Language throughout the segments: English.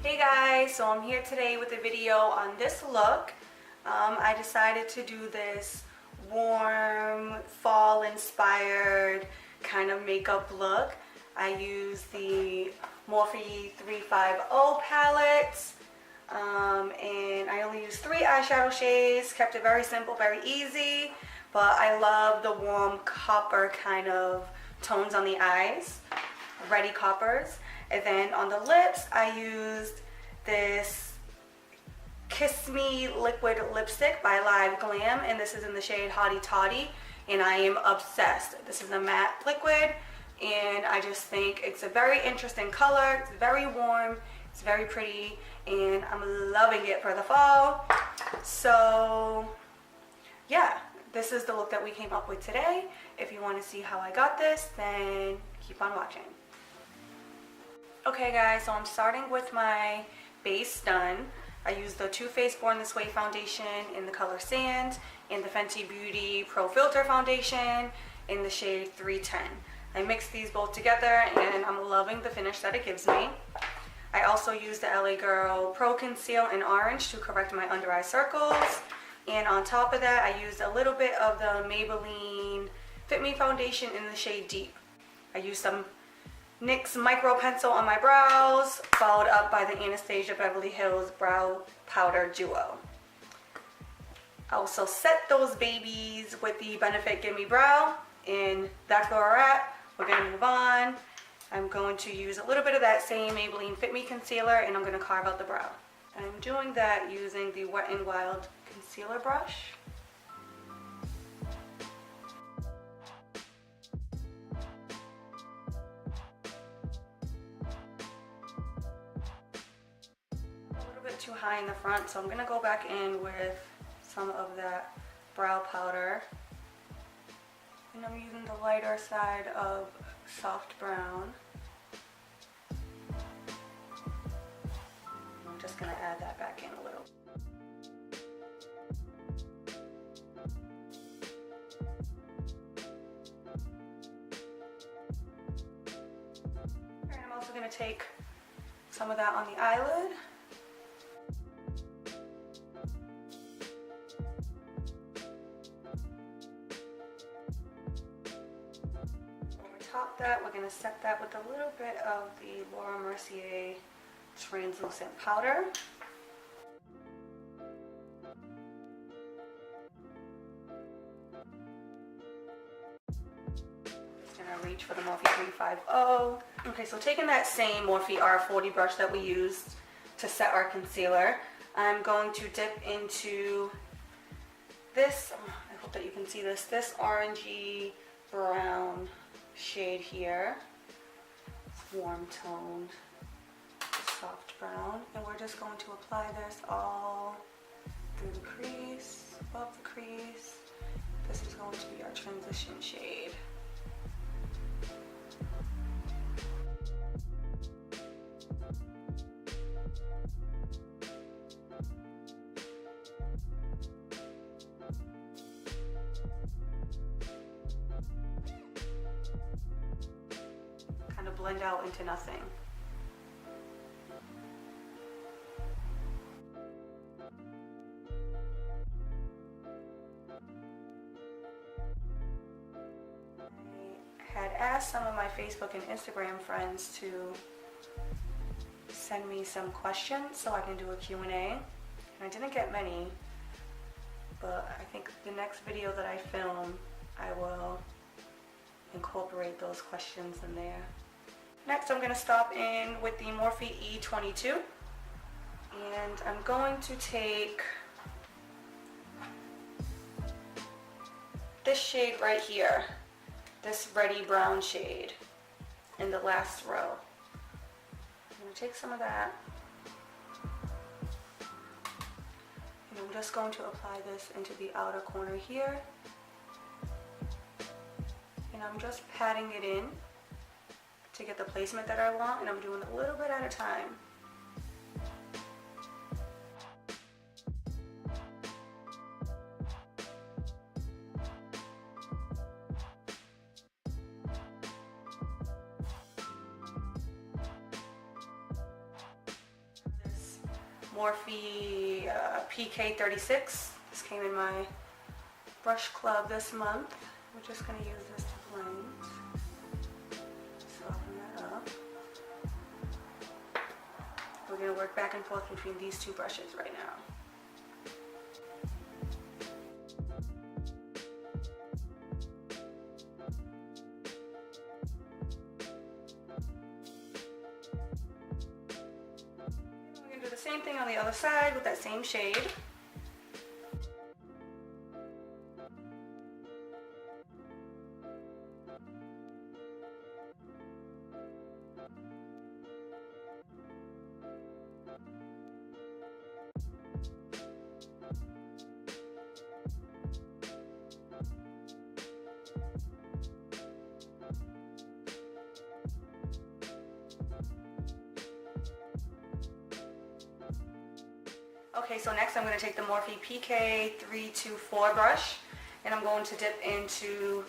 Hey guys, so I'm here today with a video on this look. I decided to do this warm, fall-inspired kind of makeup look. I used the Morphe 350 palette, and I only used 3 eyeshadow shades, kept it very simple, very easy, but I love the warm copper kind of tones on the eyes, reddy coppers. And then on the lips, I used this Kiss Me liquid lipstick by LiveGlam, and this is in the shade Hottie Tottie, and I am obsessed. This is a matte liquid, and I just think it's a very interesting color. It's very warm, it's very pretty, and I'm loving it for the fall. So yeah, this is the look that we came up with today. If you want to see how I got this, then keep on watching. Okay guys, so I'm starting with my base done. I used the Too Faced Born This Way foundation in the color Sand and the Fenty Beauty Pro Filtr foundation in the shade 310. I mixed these both together and I'm loving the finish that it gives me. I also used the LA Girl Pro Conceal in orange to correct my under eye circles. And on top of that, I used a little bit of the Maybelline Fit Me foundation in the shade Deep. I used some NYX micro pencil on my brows, followed up by the Anastasia Beverly Hills Brow Powder Duo. I also set those babies with the Benefit Gimme Brow, and that's where we're at. We're going to move on. I'm going to use a little bit of that same Maybelline Fit Me concealer, and I'm going to carve out the brow. I'm doing that using the Wet n Wild concealer brush. Too high in the front, so I'm gonna go back in with some of that brow powder, and I'm using the lighter side of soft brown. I'm just gonna add that back in a little. And I'm also gonna take some of that on the eyelid. Top that, we're going to set that with a little bit of the Mercier translucent powder. Just going to reach for the Morphe 350. Okay, so taking that same Morphe R40 brush that we used to set our concealer, I'm going to dip into this, I hope that you can see this orangey brown shade here. It's warm toned, soft brown, and we're just going to apply this all through the crease, above the crease. This is going to be our transition shade. Blend out into nothing. I had asked some of my Facebook and Instagram friends to send me some questions so I can do a Q&A, and I didn't get many, but I think the next video that I film, I will incorporate those questions in there. Next, I'm going to stop in with the Morphe E22, and I'm going to take this shade right here, this reddy brown shade in the last row. I'm going to take some of that, and I'm just going to apply this into the outer corner here, and I'm just patting it in to get the placement that I want, and I'm doing a little bit at a time. Morphe PK36. This came in my brush club this month. We're just going to use this to blend. Soften that up. We're going to work back and forth between these two brushes right now. We're going to do the same thing on the other side with that same shade. Okay, so next I'm going to take the Morphe PK324 brush and I'm going to dip into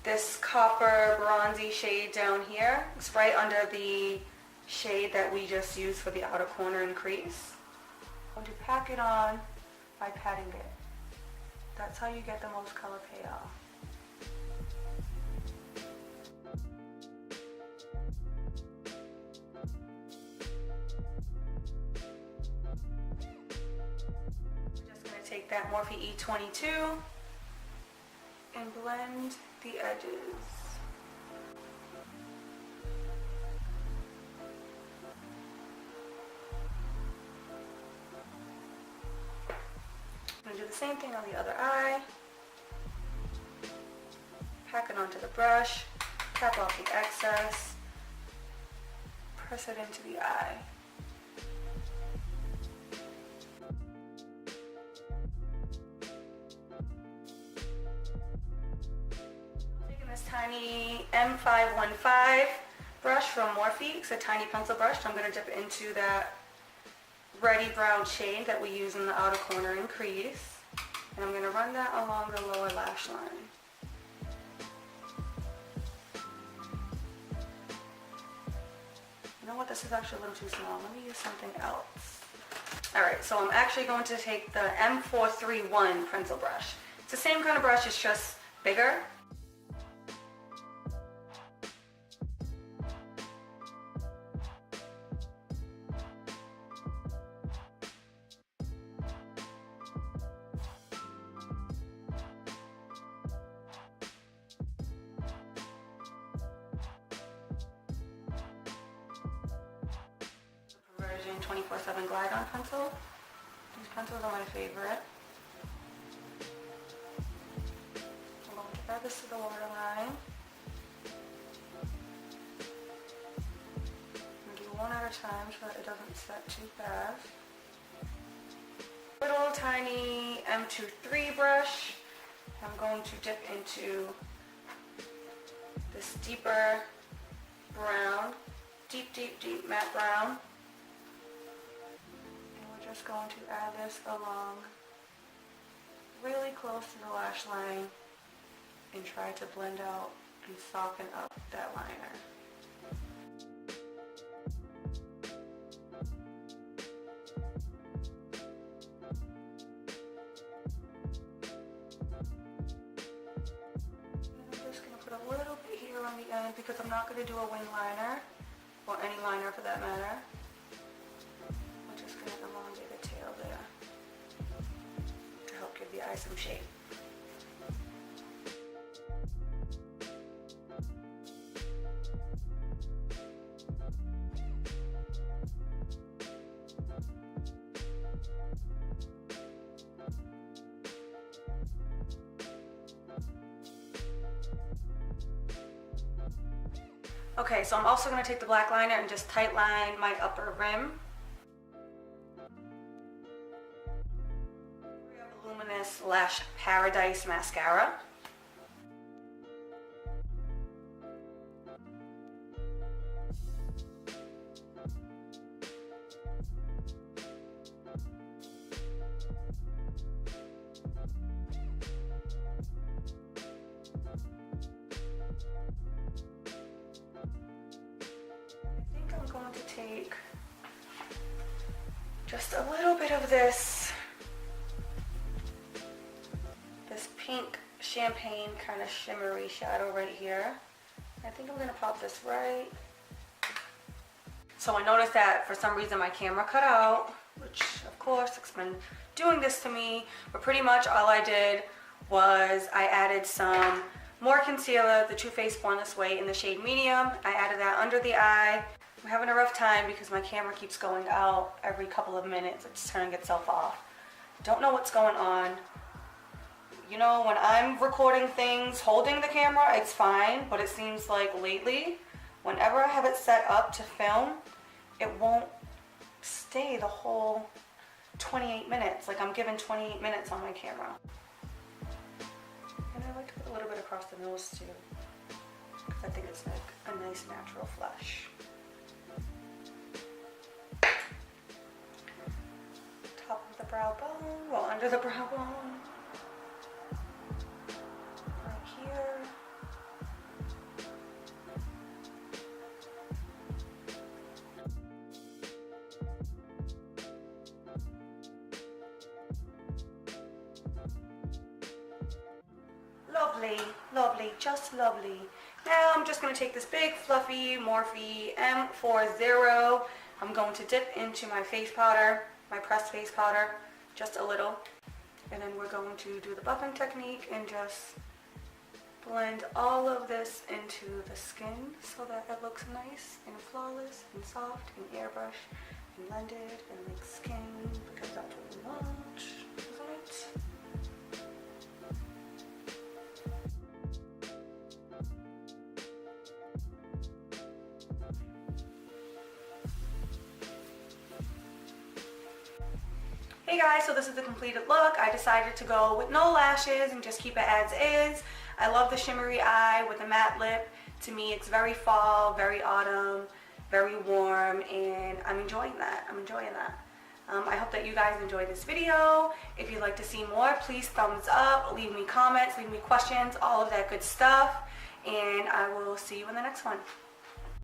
this copper bronzy shade down here. It's right under the shade that we just used for the outer corner and crease. I'm going to pack it on by patting it. That's how you get the most color payoff. Take that Morphe E22 and blend the edges. I'm going to do the same thing on the other eye. Pack it onto the brush, tap off the excess, press it into the eye. Tiny M515 brush from Morphe. It's a tiny pencil brush. I'm going to dip into that reddy brown shade that we use in the outer corner and crease. And I'm going to run that along the lower lash line. You know what? This is actually a little too small. Let me use something else. Alright, so I'm actually going to take the M431 pencil brush. It's the same kind of brush, it's just bigger. Perversion 24/7 Glide On pencil. These pencils are my favorite. I'm going to add this to the waterline. I'm going to do one at a time so that it doesn't set too fast. Little tiny M23 brush. I'm going to dip into this deeper brown, deep matte brown. Just going to add this along really close to the lash line and try to blend out and soften up that liner. And I'm just going to put a little bit here on the end because I'm not going to do a wing liner or any liner for that matter. Going to elongate the tail there to help give the eye some shape. Okay, so I'm also going to take the black liner and just tight line my upper rim. Luminous Lash Paradise Mascara. I think I'm going to take just a little bit of this pink champagne kind of shimmery shadow right here. I think I'm gonna pop this right. So I noticed that for some reason my camera cut out, which of course it's been doing this to me, but pretty much all I did was I added some more concealer, the Too Faced Born This Way in the shade medium. I added that under the eye. I'm having a rough time because my camera keeps going out every couple of minutes. It's turning itself off. Don't know what's going on. You know, when I'm recording things holding the camera, it's fine, but it seems like lately, whenever I have it set up to film, it won't stay the whole 28 minutes. Like I'm given 28 minutes on my camera. And I like to put a little bit across the nose too, because I think it's like a nice natural flush. Top of the brow bone, well under the brow bone. Lovely, lovely, just lovely. Now I'm just going to take this big fluffy Morphe M40. I'm going to dip into my face powder, my pressed face powder, just a little. And then we're going to do the buffing technique and just blend all of this into the skin so that it looks nice and flawless and soft and airbrush and blended and like skin, because that's what we want, isn't it? Hey guys, so this is the completed look. I decided to go with no lashes and just keep it as is. I love the shimmery eye with the matte lip. To me, it's very fall, very autumn, very warm, and I'm enjoying that. I hope that you guys enjoyed this video. If you'd like to see more, please thumbs up, leave me comments, leave me questions, all of that good stuff, and I will see you in the next one.